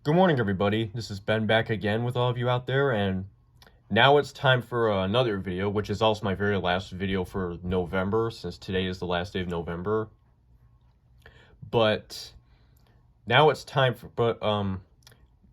Good morning, everybody. This is Ben back again with all of you out there, and now it's time for another video, which is also my very last video for November, since today is the last day of November. But now it's time for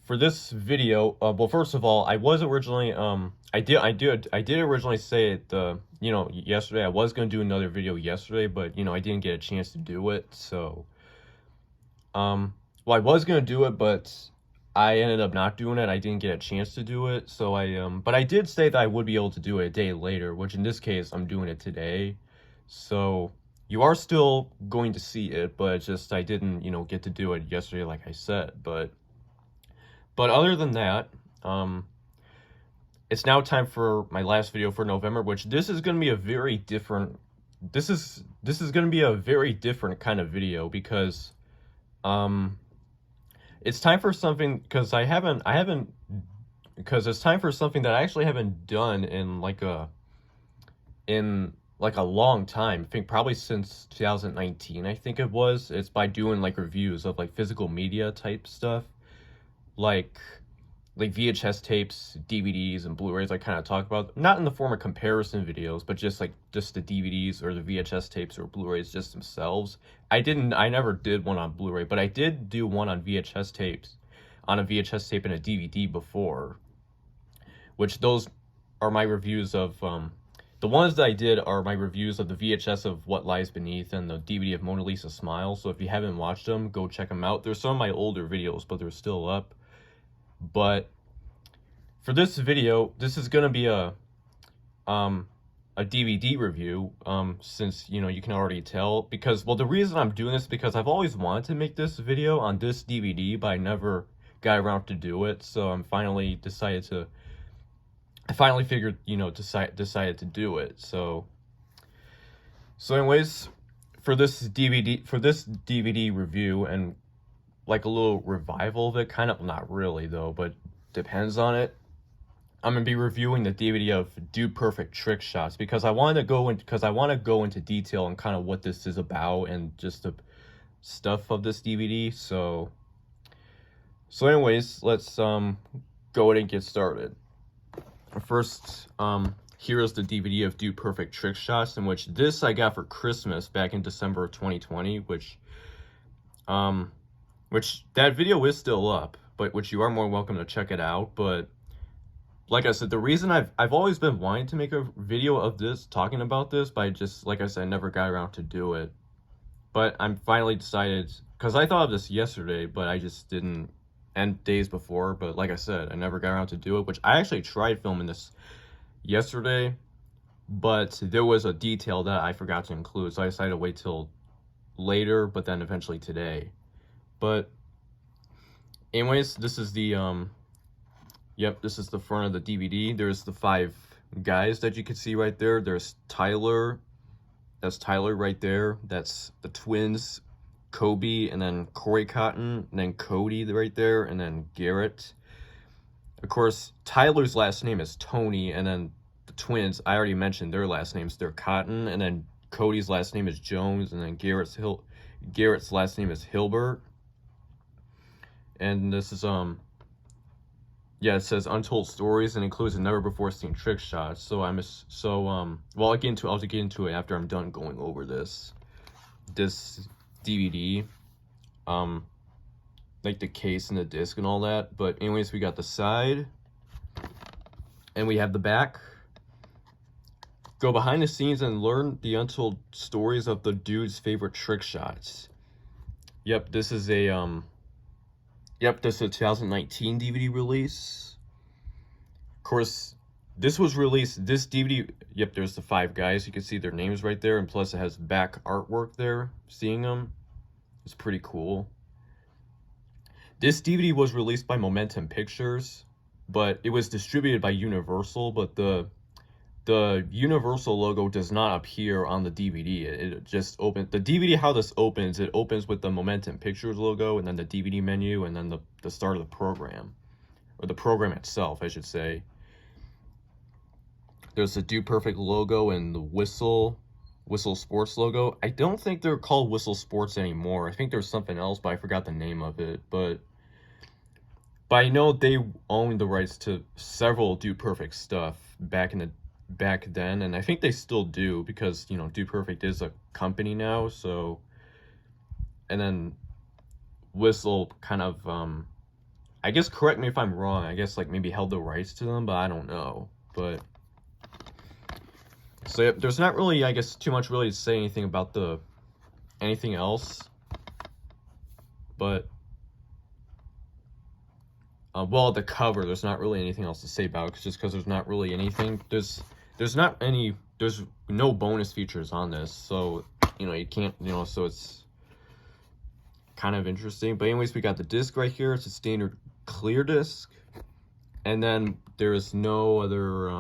this video. Well, first of all, I was originally I did originally say yesterday I was gonna do another video yesterday, but I didn't get a chance to do it. So well, I was gonna do it, but I ended up not doing it. I didn't get a chance to do it, so but I did say that I would be able to do it a day later, which in this case, I'm doing it today. So you are still going to see it, but it's just I didn't, get to do it yesterday, like I said. But other than that, it's now time for my last video for November, which this is going to be a very different. This is going to be a very different kind of video because, it's time for something because because it's time for something that I actually haven't done in like a long time. I think probably since 2019, I think it was. It's by doing like reviews of like physical media type stuff, like VHS tapes, DVDs, and Blu-rays. I kind of talk about, not in the form of comparison videos, but just the DVDs or the VHS tapes or Blu-rays just themselves. I never did one on Blu-ray, but I did do one on VHS tapes, on a VHS tape and a DVD before, which those are my reviews of, the ones that I did are my reviews of the VHS of What Lies Beneath and the DVD of Mona Lisa Smile. So if you haven't watched them, go check them out. There's some of my older videos, but they're still up. But for this video, this is gonna be a DVD review, since you can already tell, because, well, the reason I'm doing this is because I've always wanted to make this video on this DVD, but I never got around to do it. So I finally figured, decided to do it. So anyways, for this DVD review and like a little revival of it, kind of, not really though, but depends on it, I'm gonna be reviewing the DVD of Dude Perfect Trick Shots because I want to go into detail on kind of what this is about and just the stuff of this DVD. So anyways, let's go ahead and get started. First, here is the DVD of Dude Perfect Trick Shots, in which this I got for Christmas back in December of 2020, which that video is still up, but which you are more welcome to check it out. But like I said, the reason I've always been wanting to make a video of this, talking about this, but I just, like I said, I never got around to do it. But I'm finally decided, because I thought of this yesterday, but I just didn't, and days before, but like I said, I never got around to do it, which I actually tried filming this yesterday, but there was a detail that I forgot to include, so I decided to wait till later, but then eventually today. But anyways, this is the this is the front of the DVD. There's the 5 guys that you can see right there. There's Tyler. That's Tyler right there. That's the twins, Kobe, and then Corey Cotton, and then Cody right there, and then Garrett. Of course, Tyler's last name is Tony, and then the twins, I already mentioned their last names. They're Cotton, and then Cody's last name is Jones, and then Garrett's last name is Hilbert. And this is it says Untold Stories and includes a never before seen trick shots. So well, I'll get into it after I'm done going over this DVD, like the case and the disc and all that. But anyways, we got the side and we have the back. Go behind the scenes and learn the untold stories of the dude's favorite trick shots. Yep, this is a 2019 DVD release. Of course, this was released, this DVD, there's the 5 guys. You can see their names right there, and plus it has back artwork there. Seeing them, it's pretty cool. This DVD was released by Momentum Pictures, but it was distributed by Universal, but the Universal logo does not appear on the DVD. It just opens the DVD. How this opens, it opens with the Momentum Pictures logo, and then the DVD menu, and then the start of the program, or the program itself, I should say. There's the Dude Perfect logo and the Whistle Sports logo. I don't think they're called Whistle Sports anymore. I think there's something else, but I forgot the name of it. But But I know they owned the rights to several Dude Perfect stuff back then, and I think they still do because, you know, Dude Perfect is a company now. So, and then Whistle kind of, I guess, correct me if I'm wrong, I guess like maybe held the rights to them, but I don't know. But so yeah, there's not really, I guess, too much really to say anything about anything else. But well, the cover, there's not really anything else to say about it, just because there's not really anything. There's no bonus features on this, so you know you can't, you know, so it's kind of interesting. But anyways, we got the disc right here. It's a standard clear disc, and then there's no other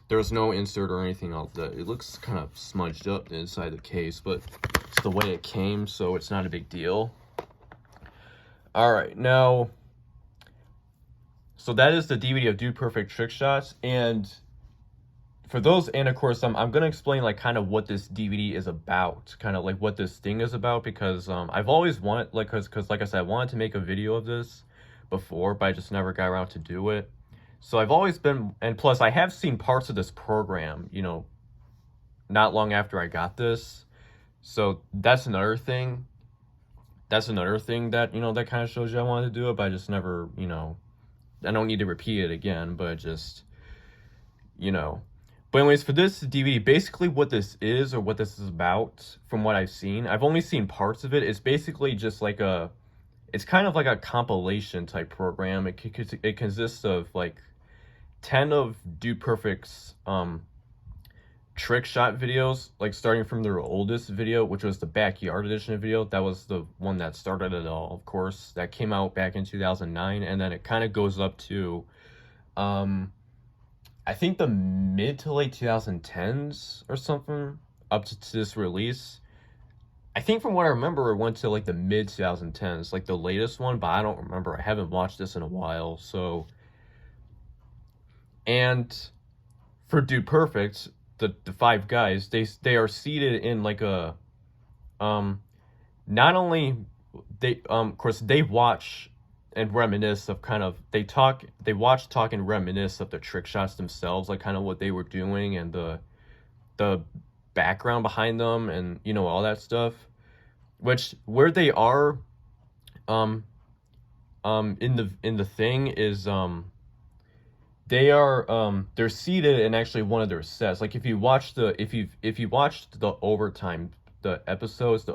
there's no insert or anything else. That it looks kind of smudged up inside the case, but it's the way it came, so it's not a big deal. All right, now, so that is the DVD of Dude Perfect Trick Shots, and for those, and of course, I'm gonna explain like kind of what this DVD is about, kind of like what this thing is about, because I've always wanted, like, cause like I said, I wanted to make a video of this before, but I just never got around to do it. So I've always been, and plus I have seen parts of this program, you know, not long after I got this. So that's another thing. That's another thing that, you know, that kind of shows you I wanted to do it, but I just never, you know, I don't need to repeat it again, but just, you know. But anyways, for this DVD, basically what this is, or what this is about, from what I've seen, I've only seen parts of it. It's basically just like it's kind of like a compilation type program. It consists of like 10 of Dude Perfect's trick shot videos, like starting from their oldest video, which was the backyard edition video. That was the one that started it all, of course. That came out back in 2009, and then it kind of goes up to I think the mid to late 2010s or something, up to this release. I think from what I remember, it went to like the mid 2010s, like the latest one, but I don't remember. I haven't watched this in a while. So, and for Dude Perfect, the 5 guys, they are seated in like a not only they of course they watch and reminisce of kind of, they watch, talk, and reminisce of the trick shots themselves, like kind of what they were doing and the background behind them, and you know, all that stuff. Which, where they are in the thing is they are they're seated in actually one of their sets. Like if you watched the overtime episodes,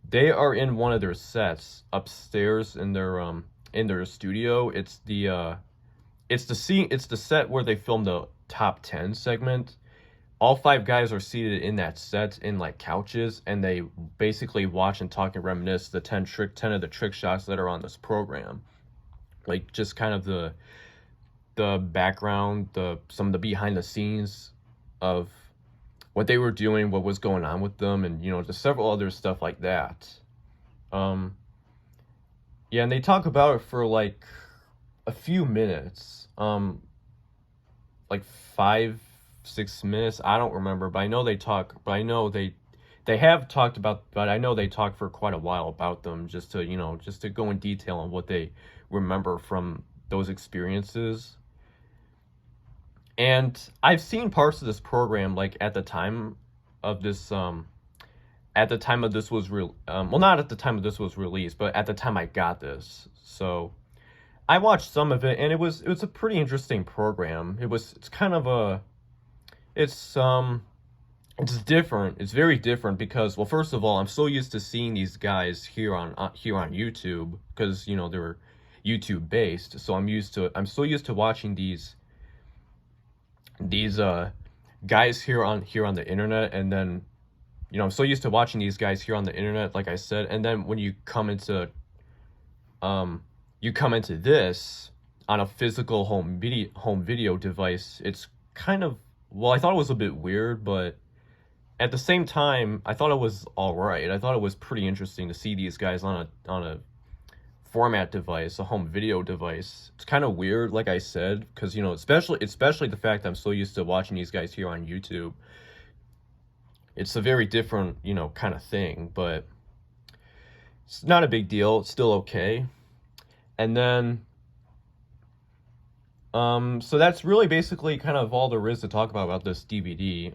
they are in one of their sets upstairs in their studio. It's the set where they filmed the top 10 segment. All 5 guys are seated in that set in like couches, and they basically watch and talk and reminisce the 10 of the trick shots that are on this program. Like just kind of the background, some of the behind the scenes of what they were doing, what was going on with them, and you know, just several other stuff like that. Yeah, and they talk about it for like a few minutes, like 5-6 minutes. I don't remember, but I know they talk. But I know they have talked about. But I know they talked for quite a while about them, just to, you know, just to go in detail on what they remember from those experiences. And I've seen parts of this program, like at the time of this was real, well, not at the time of this was released, but at the time I got this. So I watched some of it, and it was a pretty interesting program. It's kind of it's different. It's very different because, well, first of all, I'm so used to seeing these guys here on YouTube, because, you know, they're YouTube based. So I'm so used to watching these guys here on the internet, and then, you know, I'm so used to watching these guys here on the internet, like I said, and then when you come into this on a physical home video device, it's kind of, well, I thought it was a bit weird, but at the same time, I thought it was all right. I thought it was pretty interesting to see these guys on a format device, a home video device. It's kind of weird, like I said, because, you know, especially the fact that I'm so used to watching these guys here on YouTube. It's a very different, you know, kind of thing, but it's not a big deal. It's still okay. And then, so that's really basically kind of all there is to talk about this DVD.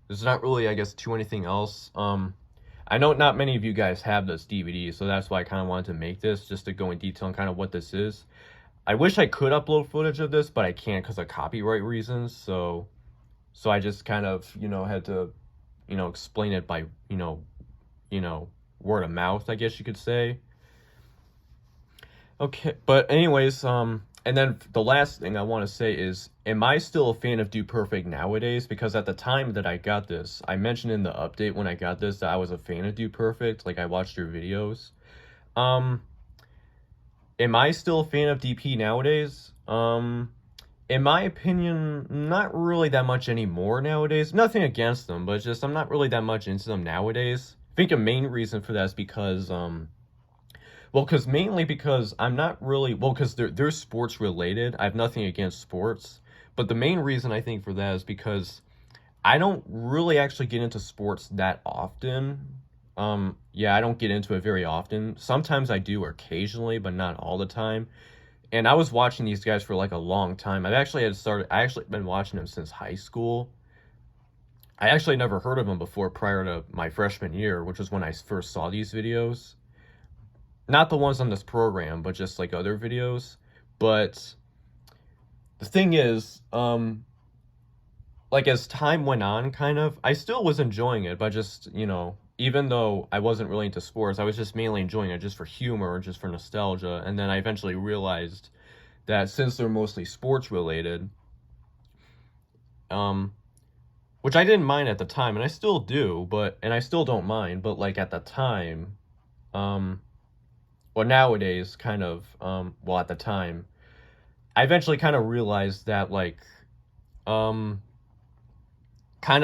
There's not really, I guess, too anything else. I know not many of you guys have this DVD, so that's why I kind of wanted to make this, just to go in detail on kind of what this is. I wish I could upload footage of this, but I can't because of copyright reasons, so I just kind of, had to, explain it by, word of mouth, I guess you could say. Okay, but anyways, and then the last thing I want to say is, am I still a fan of Dude Perfect nowadays? Because at the time that I got this, I mentioned in the update when I got this that I was a fan of Dude Perfect, like I watched your videos. Am I still a fan of DP nowadays? In my opinion, not really that much anymore nowadays. Nothing against them, but just I'm not really that much into them nowadays. I think a main reason for that is because mainly because I'm not really, because they're sports related. I have nothing against sports, but the main reason I think for that is because I don't really actually get into sports that often. Yeah, I don't get into it very often. Sometimes I do occasionally, but not all the time. And I was watching these guys for like a long time. I actually been watching them since high school. I actually never heard of them before prior to my freshman year, which was when I first saw these videos. Not the ones on this program, but just like other videos. But the thing is, like as time went on, kind of, I still was enjoying it, but just, even though I wasn't really into sports, I was just mainly enjoying it just for humor, just for nostalgia. And then I eventually realized that since they're mostly sports related, which I didn't mind at the time, and I still do, and I still don't mind, but like at the time, or nowadays, kind of, at the time, I eventually kind of realized that, like, kind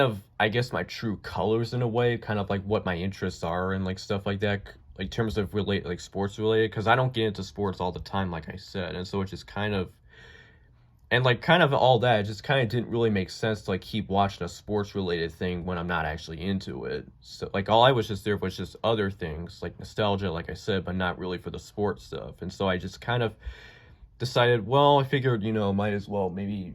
of, I guess, my true colors in a way, kind of like what my interests are and like stuff like that, like terms of like sports related, because I don't get into sports all the time, like I said, and so it just kind of, and like kind of all that, it just kind of didn't really make sense to like keep watching a sports related thing when I'm not actually into it. So like all I was just there was just other things like nostalgia, like I said, but not really for the sports stuff. And so I just kind of decided, well, I figured, might as well maybe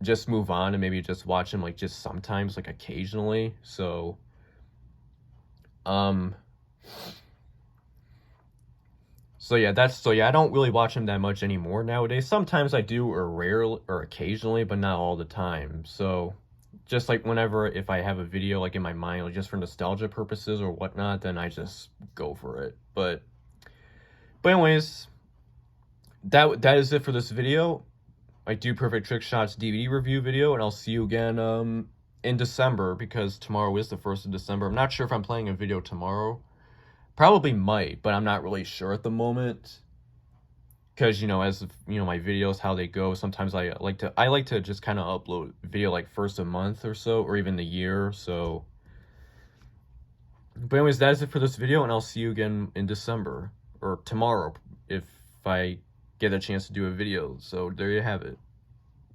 just move on and maybe just watch them like just sometimes, like occasionally. So I don't really watch them that much anymore nowadays. Sometimes I do, or rarely, or occasionally, but not all the time. So just like whenever, if I have a video like in my mind, like just for nostalgia purposes or whatnot, then I just go for it. But anyways, that is it for this video. My Dude Perfect Trick Shots DVD review video, and I'll see you again in December, because tomorrow is the 1st of December. I'm not sure if I'm playing a video tomorrow. Probably might, but I'm not really sure at the moment. Because, as my videos, how they go, sometimes I like to just kind of upload video like first a month or so, or even the year, so. But anyways, that is it for this video, and I'll see you again in December, or tomorrow, if I get a chance to do a video. So there you have it.